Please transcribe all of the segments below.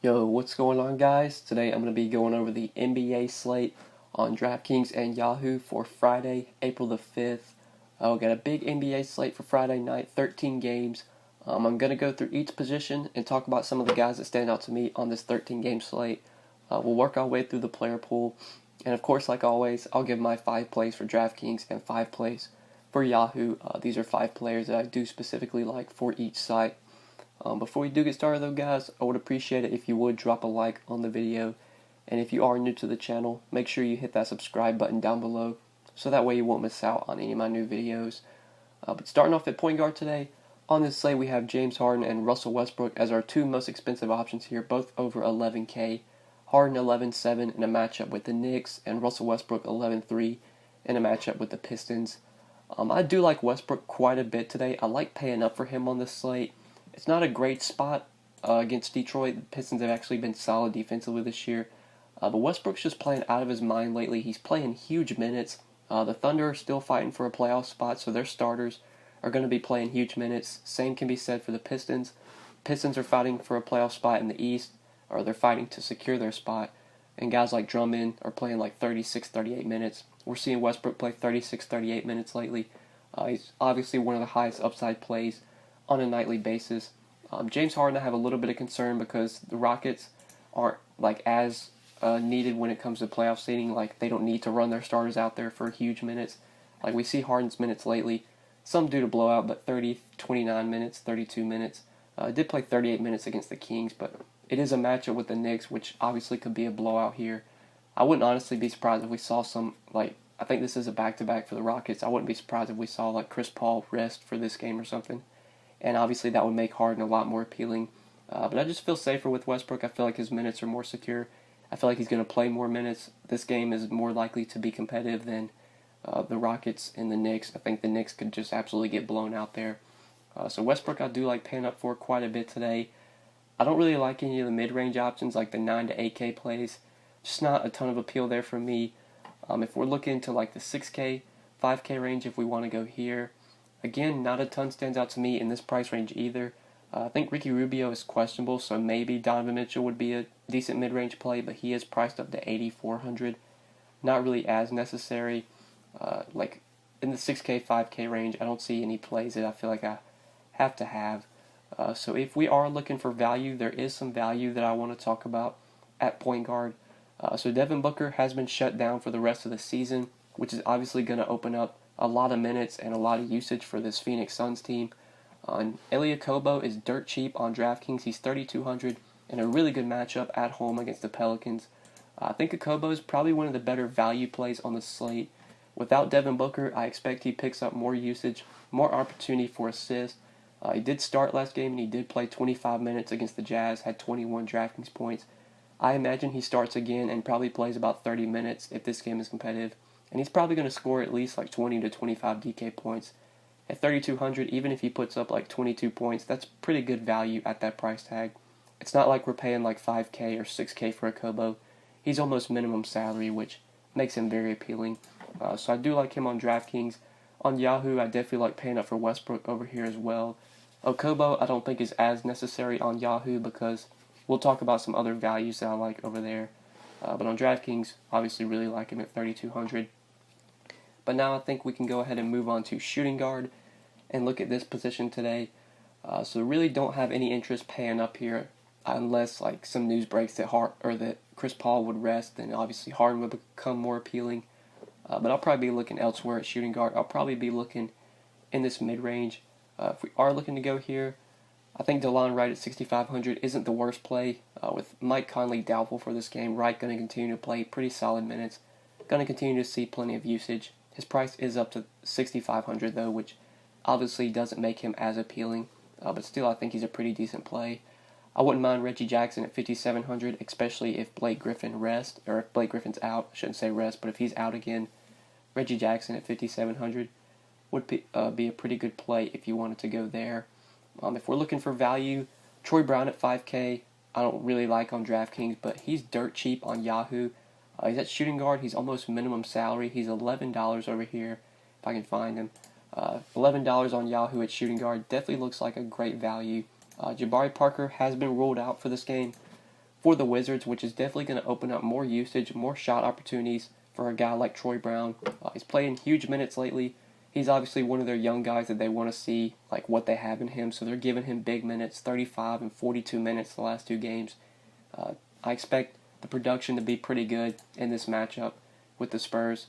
Yo, what's going on, guys? Today I'm going to be going over the NBA slate on DraftKings and Yahoo for Friday, April the 5th. We've got a big NBA slate for Friday night, 13 games. I'm going to go through each position and talk about some of the guys that stand out to me on this 13-game slate. We'll work our way through the player pool. And of course, like always, I'll give my 5 plays for DraftKings and 5 plays for Yahoo. These are 5 players that I do specifically like for each site. Before we do get started though, guys, I would appreciate it if you would drop a like on the video, and if you are new to the channel, make sure you hit that subscribe button down below so that way you won't miss out on any of my new videos. But starting off at point guard today, on this slate we have James Harden and Russell Westbrook as our 2 most expensive options here, both over 11K. Harden 11.7 in a matchup with the Knicks, and Russell Westbrook 11.3 in a matchup with the Pistons. I do like Westbrook quite a bit today. I like paying up for him on this slate. It's not a great spot against Detroit. The Pistons have actually been solid defensively this year. But Westbrook's just playing out of his mind lately. He's playing huge minutes. The Thunder are still fighting for a playoff spot, so their starters are going to be playing huge minutes. Same can be said for the Pistons. Pistons are fighting for a playoff spot in the East, or they're fighting to secure their spot. And guys like Drummond are playing like 36, 38 minutes. We're seeing Westbrook play 36, 38 minutes lately. He's obviously one of the highest upside plays on a nightly basis. James Harden, I have a little bit of concern because the Rockets aren't like as needed when it comes to playoff seeding. Like, they don't need to run their starters out there for huge minutes. Like, we see Harden's minutes lately, some due to blowout, but 30, 29 minutes, 32 minutes. Did play 38 minutes against the Kings, but it is a matchup with the Knicks, which obviously could be a blowout here. I wouldn't honestly be surprised if we saw some, like, I think this is a back-to-back for the Rockets. I wouldn't be surprised if we saw, like, Chris Paul rest for this game or something. And obviously that would make Harden a lot more appealing. But I just feel safer with Westbrook. I feel like his minutes are more secure. I feel like he's going to play more minutes. This game is more likely to be competitive than the Rockets and the Knicks. I think the Knicks could just absolutely get blown out there. So Westbrook I do like paying up for quite a bit today. I don't really like any of the mid-range options like the 9 to 8K plays. Just not a ton of appeal there for me. If we're looking to like the 6K, 5K range, if we want to go here, again, not a ton stands out to me in this price range either. I think Ricky Rubio is questionable, so maybe Donovan Mitchell would be a decent mid-range play, but he is priced up to 8,400. Not really as necessary. Like in the 6K, 5K range, I don't see any plays that I feel like I have to have. So if we are looking for value, there is some value that I want to talk about at point guard. So Devin Booker has been shut down for the rest of the season, which is obviously going to open up a lot of minutes and a lot of usage for this Phoenix Suns team. Elie Okobo is dirt cheap on DraftKings. He's 3,200 in a really good matchup at home against the Pelicans. I think Okobo is probably one of the better value plays on the slate. Without Devin Booker, I expect he picks up more usage, more opportunity for assists. He did start last game and he did play 25 minutes against the Jazz, had 21 DraftKings points. I imagine he starts again and probably plays about 30 minutes if this game is competitive. And he's probably going to score at least like 20 to 25 DK points. At 3,200, even if he puts up like 22 points, that's pretty good value at that price tag. It's not like we're paying like 5K or 6K for a Kobo. He's almost minimum salary, which makes him very appealing. So I do like him on DraftKings. On Yahoo, I definitely like paying up for Westbrook over here as well. Okobo, I don't think is as necessary on Yahoo because we'll talk about some other values that I like over there. But on DraftKings, obviously really like him at 3,200. But now I think we can go ahead and move on to shooting guard and look at this position today. So really don't have any interest paying up here unless like some news breaks that that Chris Paul would rest. Then obviously Harden would become more appealing. But I'll probably be looking elsewhere at shooting guard. I'll probably be looking in this mid-range. If we are looking to go here, I think DeLon Wright at 6,500 isn't the worst play. With Mike Conley doubtful for this game, Wright going to continue to play pretty solid minutes. Going to continue to see plenty of usage. His price is up to 6,500 though, which obviously doesn't make him as appealing. But still, I think he's a pretty decent play. I wouldn't mind Reggie Jackson at 5,700, especially if Blake Griffin rests, or if Blake Griffin's out. I shouldn't say rest, but if he's out again, Reggie Jackson at 5,700 would be a pretty good play if you wanted to go there. If we're looking for value, Troy Brown at 5K, I don't really like on DraftKings, but he's dirt cheap on Yahoo. He's at shooting guard. He's almost minimum salary. He's $11 over here, if I can find him. $11 on Yahoo at shooting guard. Definitely looks like a great value. Jabari Parker has been ruled out for this game. for the Wizards, which is definitely going to open up more usage, more shot opportunities for a guy like Troy Brown. He's playing huge minutes lately. He's obviously one of their young guys that they want to see like what they have in him, so they're giving him big minutes, 35 and 42 minutes the last two games. I expect the production to be pretty good in this matchup with the Spurs,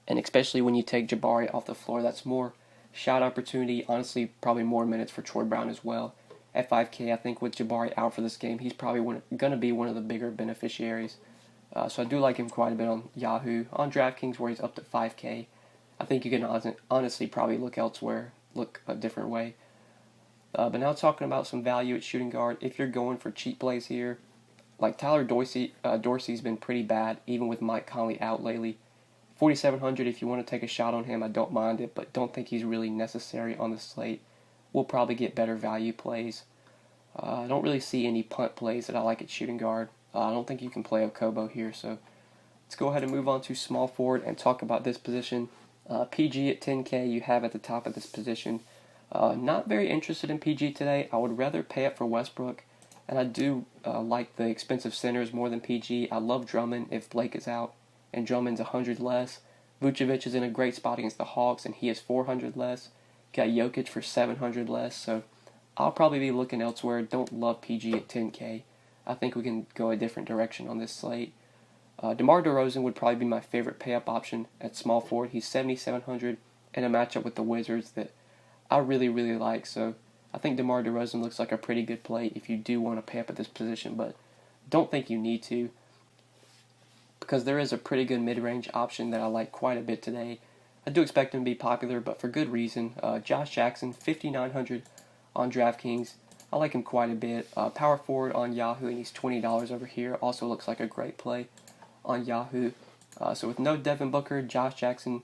and especially when you take Jabari off the floor, that's more shot opportunity, honestly probably more minutes for Troy Brown as well. At 5K, I think with Jabari out for this game, he's probably going to be one of the bigger beneficiaries. So I do like him quite a bit on Yahoo. On DraftKings, where he's up to 5K, I think you can honestly probably look elsewhere, look a different way. But now talking about some value at shooting guard, if you're going for cheap plays here, like Tyler Dorsey's been pretty bad, even with Mike Conley out lately. 4,700, if you want to take a shot on him, I don't mind it, but don't think he's really necessary on the slate. We'll probably get better value plays. I don't really see any punt plays that I like at shooting guard. I don't think you can play Okobo here, so let's go ahead and move on to small forward and talk about this position. PG at 10K you have at the top of this position. Not very interested in PG today. I would rather pay up for Westbrook, and I do like the expensive centers more than PG. I love Drummond if Blake is out, and Drummond's 100 less. Vucevic is in a great spot against the Hawks, and he is 400 less. Got Jokic for 700 less, so I'll probably be looking elsewhere. Don't love PG at 10K. I think we can go a different direction on this slate. DeMar DeRozan would probably be my favorite pay-up option at small forward. He's 7,700 in a matchup with the Wizards that I really, really like. So I think DeMar DeRozan looks like a pretty good play if you do want to pay up at this position, but don't think you need to, because there is a pretty good mid-range option that I like quite a bit today. I do expect him to be popular, but for good reason. Josh Jackson, 5,900 on DraftKings. I like him quite a bit. Power forward on Yahoo, and he's $20 over here. Also looks like a great play on Yahoo. So with no Devin Booker, Josh Jackson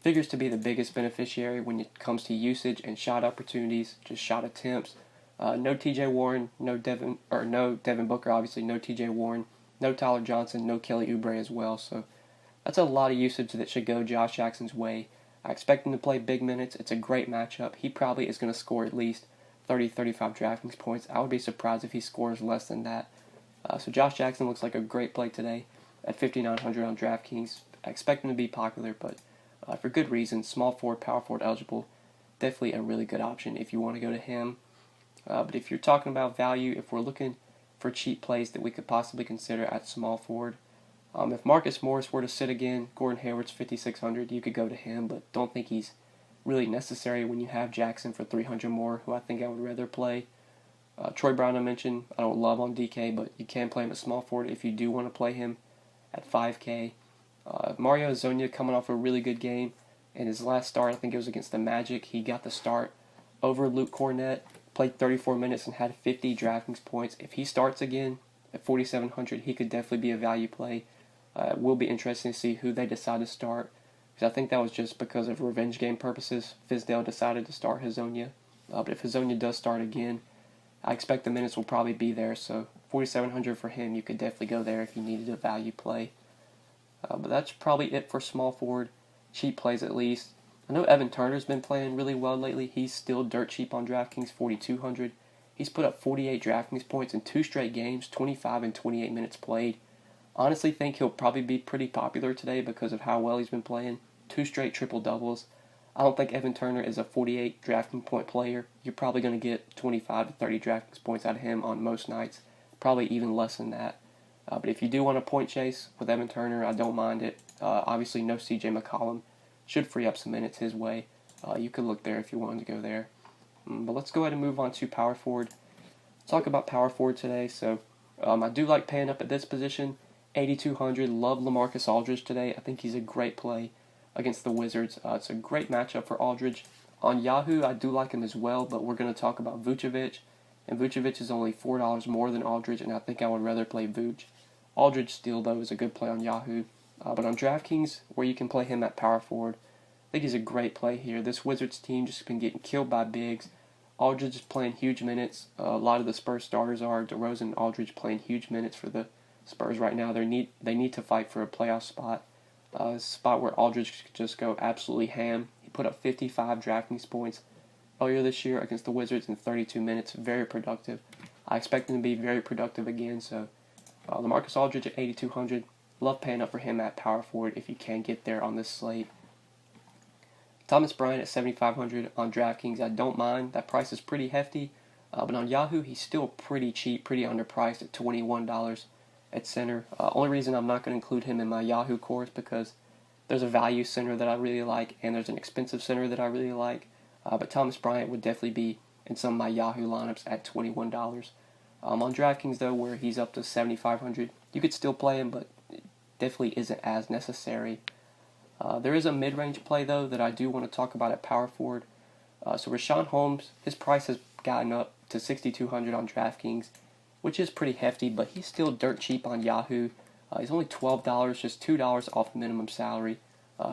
figures to be the biggest beneficiary when it comes to usage and shot opportunities, just shot attempts. No TJ Warren, no Devin Booker, obviously, no TJ Warren, no Tyler Johnson, no Kelly Oubre as well. So that's a lot of usage that should go Josh Jackson's way. I expect him to play big minutes. It's a great matchup. He probably is going to score at least 30-35 DraftKings points. I would be surprised if he scores less than that. So Josh Jackson looks like a great play today at 5,900 on DraftKings. I expect him to be popular, but for good reason. Small forward, power forward eligible. Definitely a really good option if you want to go to him. But if you're talking about value, if we're looking for cheap plays that we could possibly consider at small forward, if Marcus Morris were to sit again, Gordon Hayward's 5,600, you could go to him, but don't think he's really necessary when you have Jackson for 300 more, who I think I would rather play. Troy Brown I mentioned, I don't love on DK, but you can play him at small forward if you do want to play him at 5K. Mario Hezonja coming off a really good game. In his last start, I think it was against the Magic, he got the start over Luke Cornett, played 34 minutes and had 50 DraftKings points. If he starts again at 4,700, he could definitely be a value play. It will be interesting to see who they decide to start, because I think that was just because of revenge game purposes. Fizdale decided to start Hezonja. But if Hezonja does start again, I expect the minutes will probably be there. So 4,700 for him, you could definitely go there if you needed a value play. But that's probably it for small forward, cheap plays at least. I know Evan Turner's been playing really well lately. He's still dirt cheap on DraftKings, 4,200. He's put up 48 DraftKings points in 2 straight games, 25 and 28 minutes played. Honestly think he'll probably be pretty popular today because of how well he's been playing. 2 straight triple-doubles. I don't think Evan Turner is a 48 DraftKings point player. You're probably going to get 25 to 30 DraftKings points out of him on most nights. Probably even less than that. But if you do want a point chase with Evan Turner, I don't mind it. Obviously, no CJ McCollum. Should free up some minutes his way. You could look there if you wanted to go there. But let's go ahead and move on to power forward. Let's talk about power forward today. So I do like paying up at this position. 8,200. Love LaMarcus Aldridge today. I think he's a great play against the Wizards. It's a great matchup for Aldridge. On Yahoo, I do like him as well, but we're going to talk about Vucevic. And Vucevic is only $4 more than Aldridge, and I think I would rather play Vuce. Aldridge still, though, is a good play on Yahoo. But on DraftKings, where you can play him at power forward, I think he's a great play here. This Wizards team just been getting killed by bigs. Aldridge is playing huge minutes. A lot of the Spurs starters are. DeRozan and Aldridge playing huge minutes for the Spurs right now. They need to fight for a playoff spot. A spot where Aldridge could just go absolutely ham. He put up 55 DraftKings points earlier this year against the Wizards in 32 minutes. Very productive. I expect him to be very productive again, so LaMarcus Aldridge at 8,200. Love paying up for him at power forward if you can get there on this slate. Thomas Bryant at 7,500 on DraftKings. I don't mind. That price is pretty hefty. But on Yahoo, he's still pretty cheap, pretty underpriced at $21 at center. Only reason I'm not going to include him in my Yahoo core is because there's a value center that I really like, and there's an expensive center that I really like. But Thomas Bryant would definitely be in some of my Yahoo lineups at $21. On DraftKings, though, where he's up to 7,500, you could still play him, but it definitely isn't as necessary. There is a mid-range play, though, that I do want to talk about at power forward. So Richaun Holmes, his price has gotten up to 6,200 on DraftKings, which is pretty hefty, but he's still dirt cheap on Yahoo. He's only $12, just $2 off minimum salary.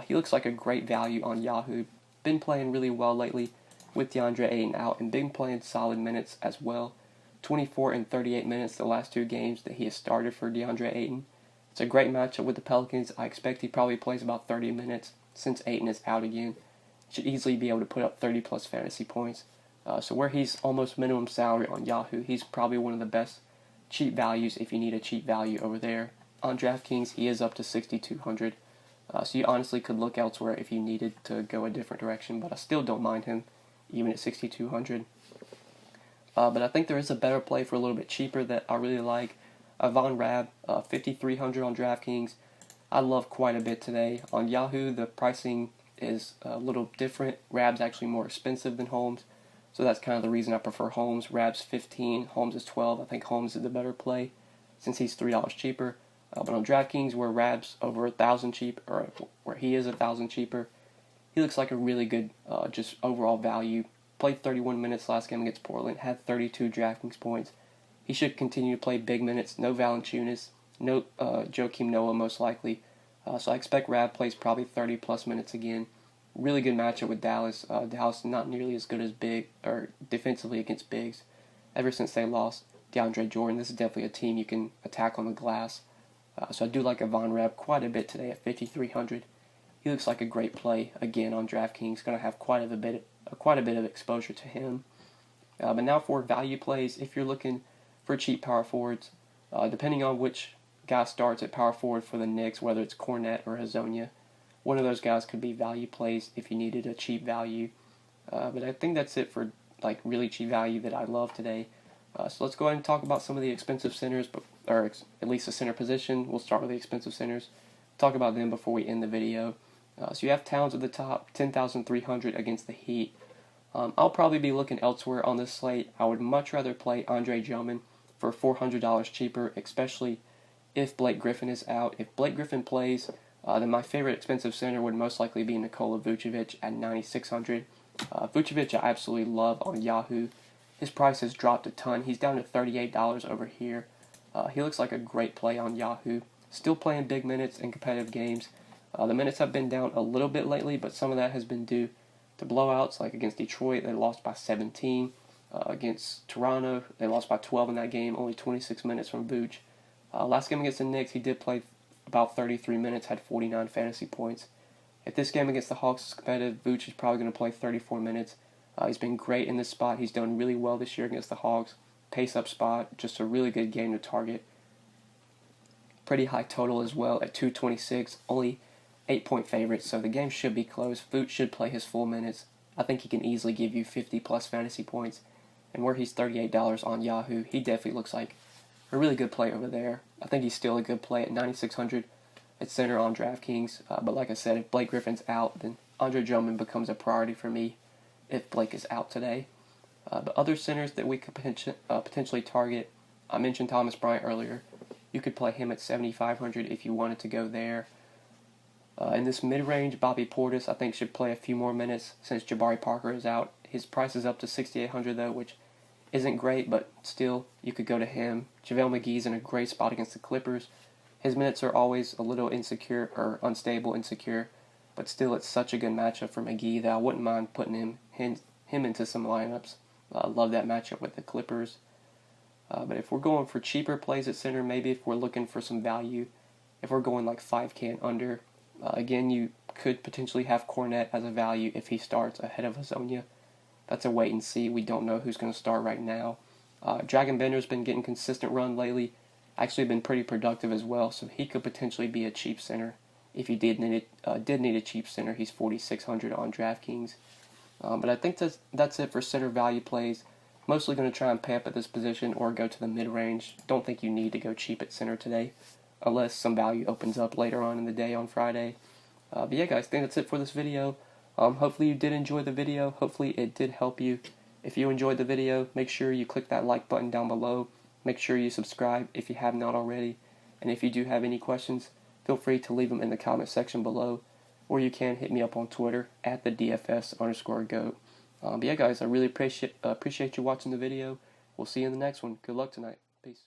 He looks like a great value on Yahoo. Been playing really well lately with DeAndre Ayton out and been playing solid minutes as well. 24 and 38 minutes the last two games that he has started for DeAndre Ayton. It's a great matchup with the Pelicans. I expect he probably plays about 30 minutes since Ayton is out again. Should easily be able to put up 30 plus fantasy points. So where he's almost minimum salary on Yahoo, he's probably one of the best cheap values if you need a cheap value over there. On DraftKings, he is up to 6,200. So you honestly could look elsewhere if you needed to go a different direction, but I still don't mind him, even at 6,200. But I think there is a better play for a little bit cheaper that I really like. Von RABB, 5,300 on DraftKings. I love quite a bit today. On Yahoo, the pricing is a little different. RABB's actually more expensive than Holmes. So that's kind of the reason I prefer Holmes. RABB's 15, Holmes is 12. I think Holmes is the better play since he's $3 cheaper. But on DraftKings, where RABB's over 1,000 cheap, or where he is 1,000 cheaper, he looks like a really good just overall value. Played 31 minutes last game against Portland, had 32 DraftKings points. He should continue to play big minutes. No Valanciunas, no Joakim Noah most likely. So I expect RABB plays probably 30 plus minutes again. Really good matchup with Dallas. Dallas not nearly as good as big or defensively against bigs. Ever since they lost DeAndre Jordan, this is definitely a team you can attack on the glass. So I do like Von RABB quite a bit today at 5,300. He looks like a great play again on DraftKings. Going to have quite a bit of exposure to him. But now for value plays, if you're looking for cheap power forwards, depending on which guy starts at power forward for the Knicks, whether it's Cornet or HEZONA, one of those guys could be value plays if you needed a cheap value. But I think that's it for like really cheap value that I love today. So let's go ahead and talk about some of the expensive centers, or at least the center position. We'll start with the expensive centers. Talk about them before we end the video. So you have Towns at the top, 10,300 against the Heat. I'll probably be looking elsewhere on this slate. I would much rather play Andre Drummond for $400 cheaper, especially if Blake Griffin is out. If Blake Griffin plays, then my favorite expensive center would most likely be Nikola Vucevic at 9,600. Vucevic I absolutely love on Yahoo. His price has dropped a ton. He's down to $38 over here. He looks like a great play on Yahoo. Still playing big minutes in competitive games. The minutes have been down a little bit lately, but some of that has been due to blowouts, like against Detroit, they lost by 17. Against Toronto, they lost by 12 in that game, only 26 minutes from Vooch. Last game against the Knicks, he did play about 33 minutes, had 49 fantasy points. If this game against the Hawks is competitive, Vooch is probably going to play 34 minutes. He's been great in this spot. He's done really well this year against the Hawks. Pace-up spot, just a really good game to target. Pretty high total as well at 226, only 8-point favorites, so the game should be close. Vooch should play his full minutes. I think he can easily give you 50-plus fantasy points. And where he's $38 on Yahoo, he definitely looks like a really good play over there. I think he's still a good play at 9,600 at center on DraftKings. But like I said, if Blake Griffin's out, then Andre Drummond becomes a priority for me if Blake is out today. But other centers that we could potentially target, I mentioned Thomas Bryant earlier. You could play him at 7,500 if you wanted to go there. In this mid-range, Bobby Portis, I think, should play a few more minutes since Jabari Parker is out. His price is up to 6,800 though, which isn't great, but still, you could go to him. JaVale McGee's in a great spot against the Clippers. His minutes are always a little unstable, insecure, but still, it's such a good matchup for McGee that I wouldn't mind putting him into some lineups. I love that matchup with the Clippers. But if we're going for cheaper plays at center, maybe if we're looking for some value, if we're going like 5K and under, again, you could potentially have Cornet as a value if he starts ahead of HEZONA. That's a wait and see. We don't know who's going to start right now. Dragon Bender's been getting consistent run lately. actually been pretty productive as well, so he could potentially be a cheap center. If you did need a cheap center, he's 4,600 on DraftKings. But I think that's it for center value plays. Mostly going to try and pamp at this position or go to the mid-range. Don't think you need to go cheap at center today, unless some value opens up later on in the day on Friday. But yeah, guys, I think that's it for this video. Hopefully you did enjoy the video. Hopefully it did help you. If you enjoyed the video, make sure you click that like button down below. Make sure you subscribe if you have not already. And if you do have any questions, feel free to leave them in the comment section below. Or you can hit me up on Twitter at the DFS_GOAT. But yeah, guys, I really appreciate you watching the video. We'll see you in the next one. Good luck tonight. Peace.